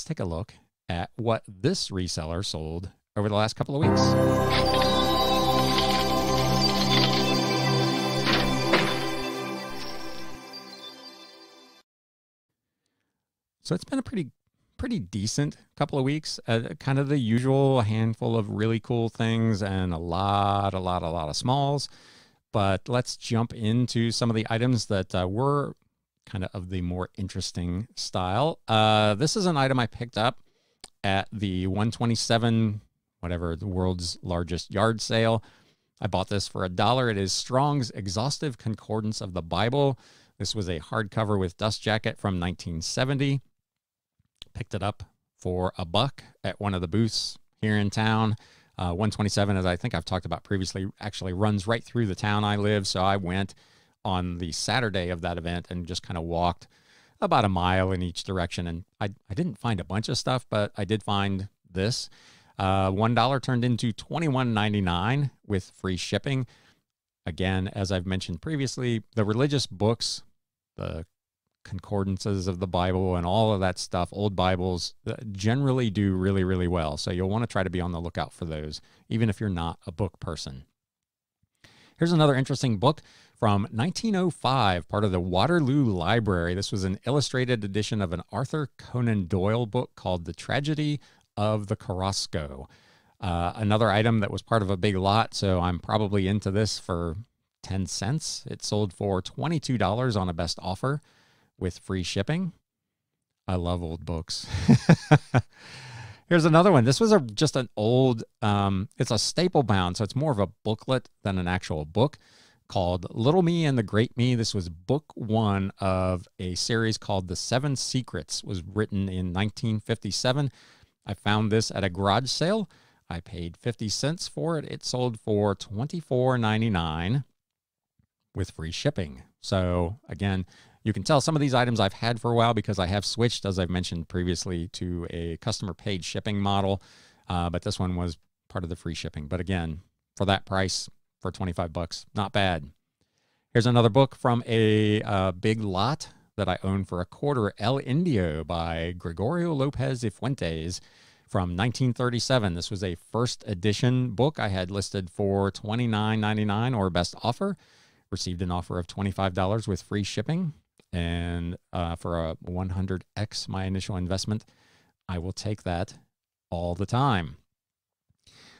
take a look at what this reseller sold over the last couple of weeks. So it's been a pretty decent couple of weeks, kind of the usual handful of really cool things and a lot of smalls. But let's jump into some of the items that were kind of the more interesting style. This is an item I picked up at the 127, whatever, the world's largest yard sale. I bought this for $1. It is Strong's Exhaustive Concordance of the Bible. This was a hardcover with dust jacket from 1970. Picked it up for $1 at one of the booths here in town. 127, as I think I've talked about previously, actually runs right through the town I live. So I went on the Saturday of that event and just kind of walked about a mile in each direction. And I didn't find a bunch of stuff, but I did find this. $1 turned into $21.99 with free shipping. Again, as I've mentioned previously, the religious books, the concordances of the Bible and all of that stuff, old Bibles, generally do really well. So you'll want to try to be on the lookout for those, even if you're not a book person. Here's another interesting book from 1905, part of the Waterloo Library. This was an illustrated edition of an Arthur Conan Doyle book called The Tragedy of the Korosko. Another item that was part of a big lot, so I'm probably into this for 10 cents. It sold for $22 on a best offer with free shipping. I love old books. Here's another one. This was just an old, it's a staple bound, so it's more of a booklet than an actual book, called Little Me and the Great Me. This was book 1 of a series called The 7 Secrets. It was written in 1957. I found this at a garage sale. I paid 50 cents for it. It sold for $24.99 with free shipping. So again, you can tell some of these items I've had for a while because I have switched, as I've mentioned previously, to a customer paid shipping model. But this one was part of the free shipping. But again, for that price, for 25 bucks, not bad. Here's another book from a big lot that I own for $1, El Indio by Gregorio Lopez y Fuentes from 1937. This was a first edition book I had listed for $29.99 or best offer. Received an offer of $25 with free shipping. And for a 100x my initial investment, I will take that all the time.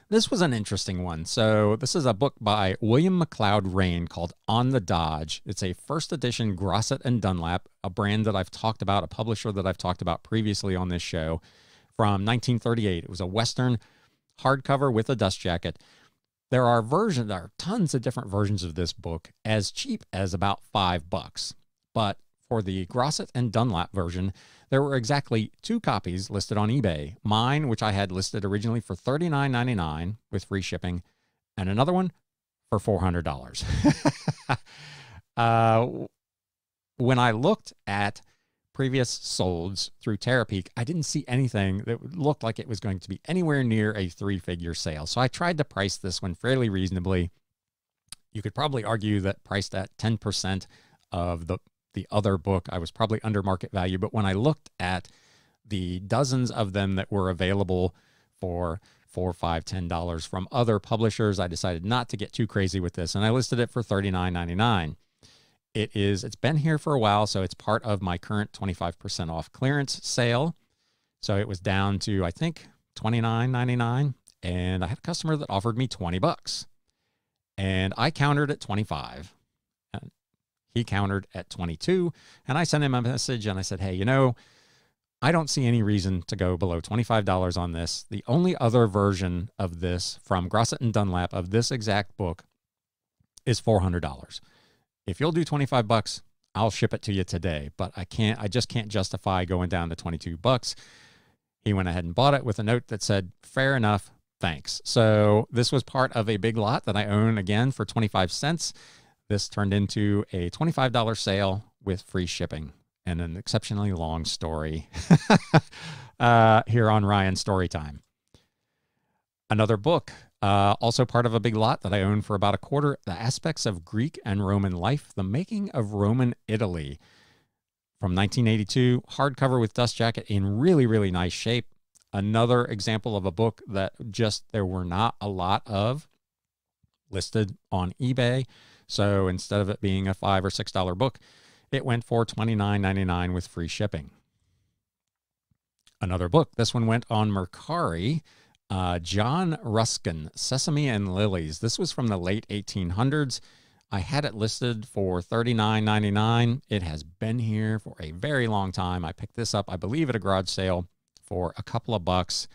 This was an interesting one. So this is a book by William McLeod Rain called On the Dodge. It's a first edition Grosset and Dunlap, a brand that I've talked about, a publisher that I've talked about previously on this show, from 1938. It was a Western hardcover with a dust jacket. There are tons of different versions of this book, as cheap as about $5. But for the Grosset and Dunlap version, there were exactly 2 copies listed on eBay. Mine, which I had listed originally for $39.99 with free shipping, and another one for $400. When I looked at previous solds through Terapeak, I didn't see anything that looked like it was going to be anywhere near a 3-figure sale. So I tried to price this one fairly reasonably. You could probably argue that priced at 10% of the other book, I was probably under market value. But when I looked at the dozens of them that were available for $4, $5, $10 from other publishers, I decided not to get too crazy with this, and I listed it for $39.99. It's been here for a while, so it's part of my current 25% off clearance sale. So it was down to, I think, $29.99, and I had a customer that offered me $20, and I countered at $25. He countered at $22, and I sent him a message and I said, hey, you know, I don't see any reason to go below $25 on this. The only other version of this from Grosset and Dunlap of this exact book is $400. If you'll do $25, I'll ship it to you today, but I just can't justify going down to $22. He went ahead and bought it with a note that said, fair enough, thanks. So this was part of a big lot that I own again for 25 cents. This turned into a $25 sale with free shipping and an exceptionally long story here on Ryan's Storytime. Another book, also part of a big lot that I own for about $1, The Aspects of Greek and Roman Life, The Making of Roman Italy. from 1982, hardcover with dust jacket in really, really nice shape. Another example of a book that just there were not a lot of listed on eBay. So instead of it being a $5 or $6 book, it went for $29.99 with free shipping. Another book, this one went on Mercari. John Ruskin, Sesame and Lilies. This was from the late 1800s. I had it listed for $39.99. It has been here for a very long time. I picked this up, I believe, at a garage sale for a couple of bucks.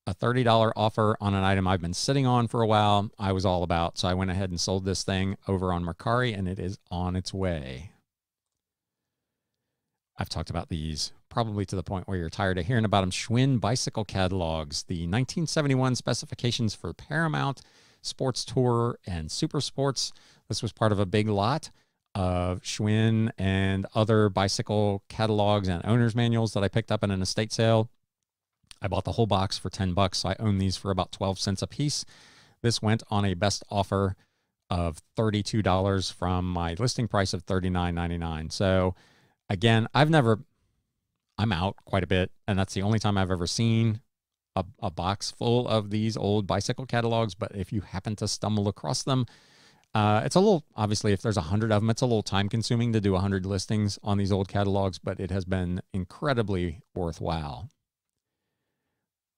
A $30 offer on an item I've been sitting on for a while. I was all about, so I went ahead and sold this thing over on Mercari, and it is on its way. I've talked about these probably to the point where you're tired of hearing about them. Schwinn bicycle catalogs, the 1971 specifications for Paramount, Sports Tour, and Super Sports. This was part of a big lot of Schwinn and other bicycle catalogs and owner's manuals that I picked up in an estate sale. I bought the whole box for 10 bucks, so I own these for about 12 cents a piece. This went on a best offer of $32 from my listing price of $39.99. So again, I'm out quite a bit, and that's the only time I've ever seen a box full of these old bicycle catalogs. But if you happen to stumble across them, it's a little, obviously, if there's 100 of them, it's a little time consuming to do 100 listings on these old catalogs, but it has been incredibly worthwhile.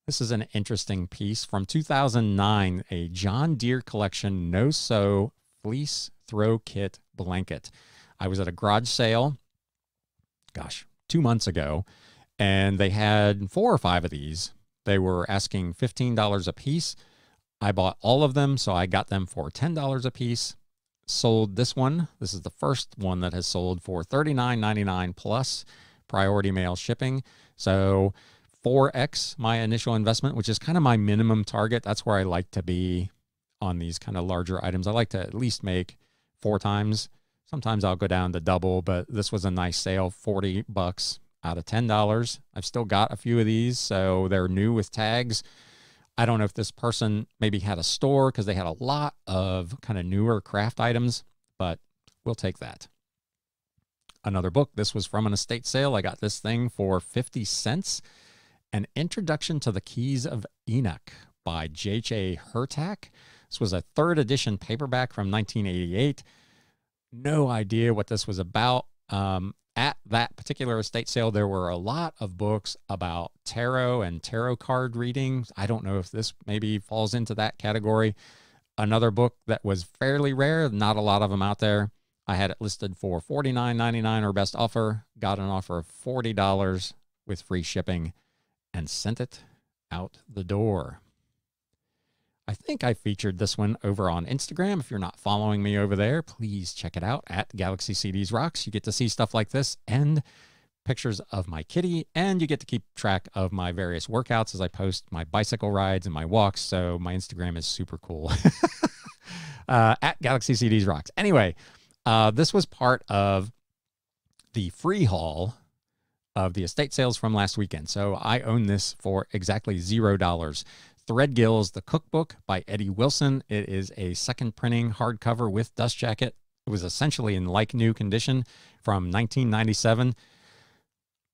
This is an interesting piece from 2009, a John Deere collection no-sew fleece throw kit blanket. I was at a garage sale, gosh, 2 months ago, and they had 4 or 5 of these. They were asking $15 a piece. I bought all of them, so I got them for $10 a piece. Sold this one. This is the first one that has sold for $39.99 plus priority mail shipping. So 4x my initial investment, which is kind of my minimum target. That's where I like to be on these kind of larger items. I like to at least make 4 times. Sometimes I'll go down to double, but this was a nice sale, 40 bucks out of $10. I've still got a few of these, so they're new with tags. I don't know if this person maybe had a store because they had a lot of kind of newer craft items, but we'll take that. Another book, this was from an estate sale. I got this thing for 50 cents. An Introduction to the Keys of Enoch by J.J. Hurtak. This was a 3rd edition paperback from 1988. No idea what this was about. At that particular estate sale, there were a lot of books about tarot and tarot card reading. I don't know if this maybe falls into that category. Another book that was fairly rare, not a lot of them out there. I had it listed for $49.99 or best offer. Got an offer of $40 with free shipping and sent it out the door. I think I featured this one over on Instagram. If you're not following me over there, please check it out at Galaxy CDs Rocks. You get to see stuff like this and pictures of my kitty, and you get to keep track of my various workouts as I post my bicycle rides and my walks. So my Instagram is super cool. At Galaxy CDs Rocks. Anyway, this was part of the free haul of the estate sales from last weekend. So I own this for exactly $0. Threadgills, The Cookbook by Eddie Wilson. It is a second printing hardcover with dust jacket. It was essentially in like new condition from 1997.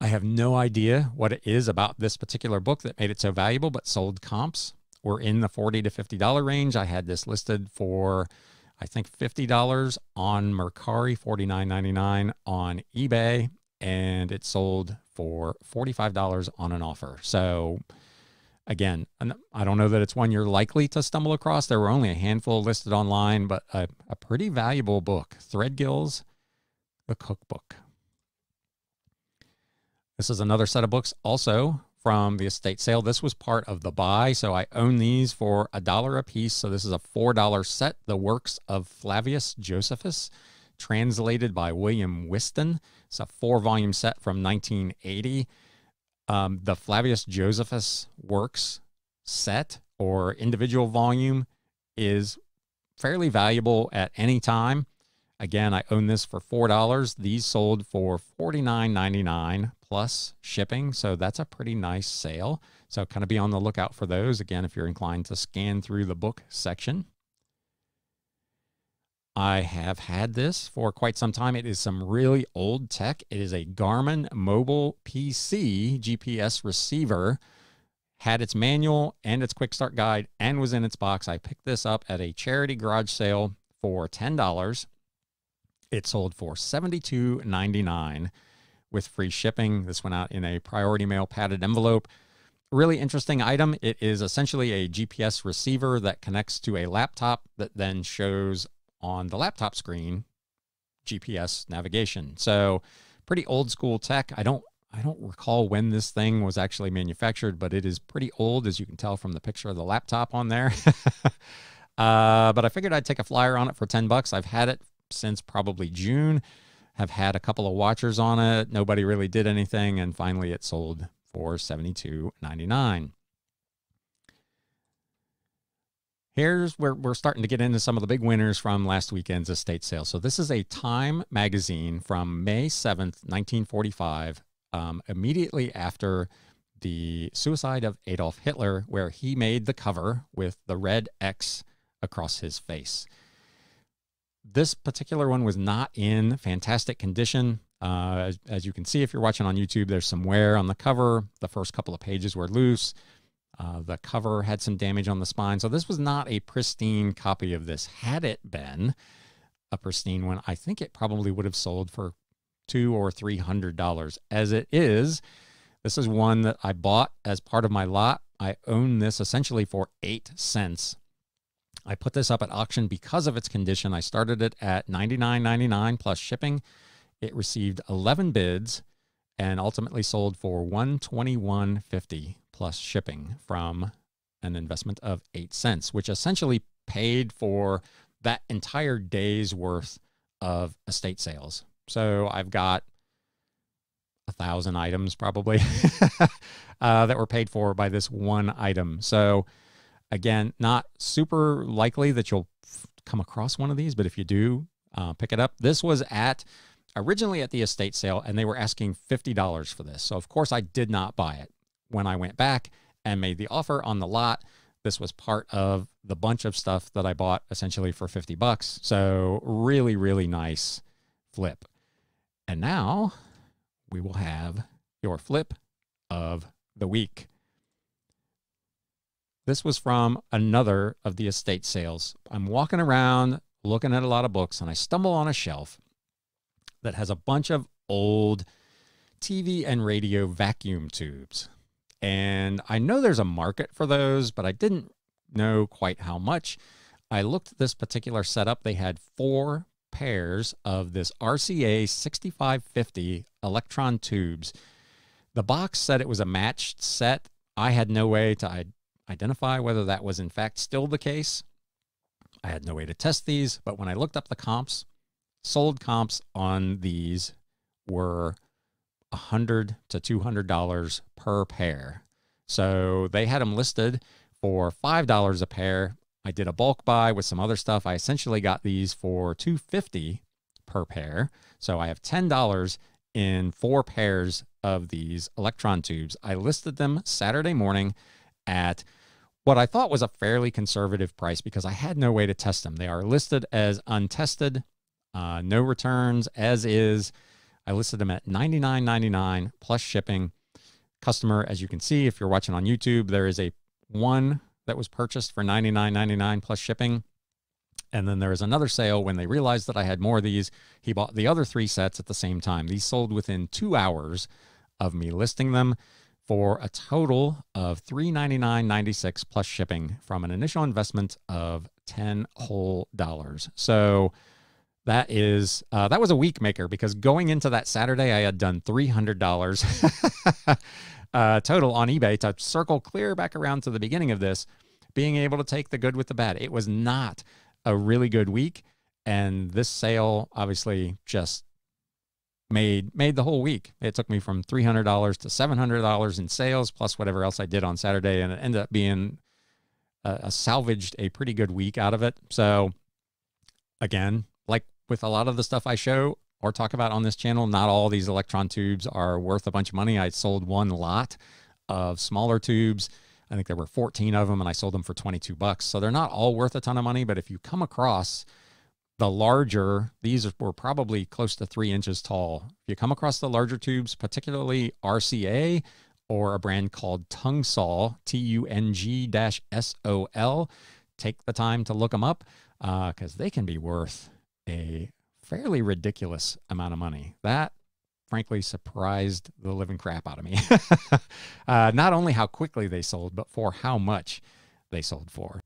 I have no idea what it is about this particular book that made it so valuable, but sold comps were in the $40 to $50 range. I had this listed for, I think, $50 on Mercari, $49.99 on eBay, and it sold for $45 on an offer. So again, I don't know that it's one you're likely to stumble across. There were only a handful listed online, but a pretty valuable book. Threadgills, The Cookbook. This is another set of books also from the estate sale. This was part of the buy, so I own these for $1 a piece. So this is a $4 set. The Works of Flavius Josephus, translated by William Whiston. It's a 4-volume set from 1980. The Flavius Josephus Works set or individual volume is fairly valuable at any time. Again, I own this for $4. These sold for $49.99 plus shipping, so that's a pretty nice sale. So kind of be on the lookout for those, again, if you're inclined to scan through the book section. I have had this for quite some time. It is some really old tech. It is a Garmin mobile PC GPS receiver. Had its manual and its quick start guide and was in its box. I picked this up at a charity garage sale for $10. It sold for $72.99 with free shipping. This went out in a priority mail padded envelope. Really interesting item. It is essentially a GPS receiver that connects to a laptop that then shows on the laptop screen GPS navigation. So pretty old school tech. I don't recall when this thing was actually manufactured, but it is pretty old, as you can tell from the picture of the laptop on there. But I figured I'd take a flyer on it for $10. I've had it since probably June. Have had a couple of watchers on it. Nobody really did anything, and finally it sold for $72.99. Here's where we're starting to get into some of the big winners from last weekend's estate sale. So this is a Time magazine from May 7th, 1945, immediately after the suicide of Adolf Hitler, where he made the cover with the red X across his face. This particular one was not in fantastic condition. As you can see, if you're watching on YouTube, there's some wear on the cover. The first couple of pages were loose. The cover had some damage on the spine. So this was not a pristine copy of this. Had it been a pristine one, I think it probably would have sold for $200 or $300. As it is, this is one that I bought as part of my lot. I own this essentially for 8 cents. I put this up at auction because of its condition. I started it at $99.99 plus shipping. It received 11 bids and ultimately sold for $121.50 plus shipping from an investment of 8 cents, which essentially paid for that entire day's worth of estate sales. So I've got 1,000 items probably that were paid for by this one item. So again, not super likely that you'll come across one of these, but if you do, pick it up. This was originally at the estate sale, and they were asking $50 for this. So of course I did not buy it. When I went back and made the offer on the lot, this was part of the bunch of stuff that I bought essentially for $50. So really, really nice flip. And now we will have your flip of the week. This was from another of the estate sales. I'm walking around looking at a lot of books, and I stumble on a shelf that has a bunch of old TV and radio vacuum tubes. And I know there's a market for those, but I didn't know quite how much. I looked at this particular setup. They had 4 pairs of this RCA 6550 electron tubes. The box said it was a matched set. I had no way to identify whether that was in fact still the case. I had no way to test these, but when I looked up the comps, sold comps on these were $100 to $200 per pair. So they had them listed for $5 a pair. I did a bulk buy with some other stuff. I essentially got these for $2.50 per pair. So I have $10 in 4 pairs of these electron tubes. I listed them Saturday morning at what I thought was a fairly conservative price because I had no way to test them. They are listed as untested, no returns, as is. I listed them at $99.99 plus shipping. Customer, as you can see, if you're watching on YouTube, there is a one that was purchased for $99.99 plus shipping. And then there is another sale when they realized that I had more of these. He bought the other 3 sets at the same time. These sold within 2 hours of me listing them for a total of $399.96 plus shipping from an initial investment of $10 whole. So that was a week maker because going into that Saturday, I had done $300 total on eBay to circle clear back around to the beginning of this, being able to take the good with the bad. It was not a really good week, and this sale obviously just made the whole week. It took me from $300 to $700 in sales, plus whatever else I did on Saturday, and it ended up being salvaged a pretty good week out of it. So again, like with a lot of the stuff I show or talk about on this channel, not all these electron tubes are worth a bunch of money. I sold one lot of smaller tubes. I think there were 14 of them, and I sold them for $22. So they're not all worth a ton of money, but if you come across The larger, these were probably close to 3 inches tall. If you come across the larger tubes, particularly RCA or a brand called Tungsol, Tung-Sol, take the time to look them up because they can be worth a fairly ridiculous amount of money. That, frankly, surprised the living crap out of me. Not only how quickly they sold, but for how much they sold for.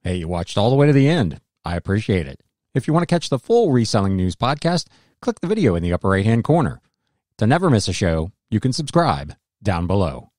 Hey, you watched all the way to the end. I appreciate it. If you want to catch the full Reselling News podcast, click the video in the upper right-hand corner. To never miss a show, you can subscribe down below.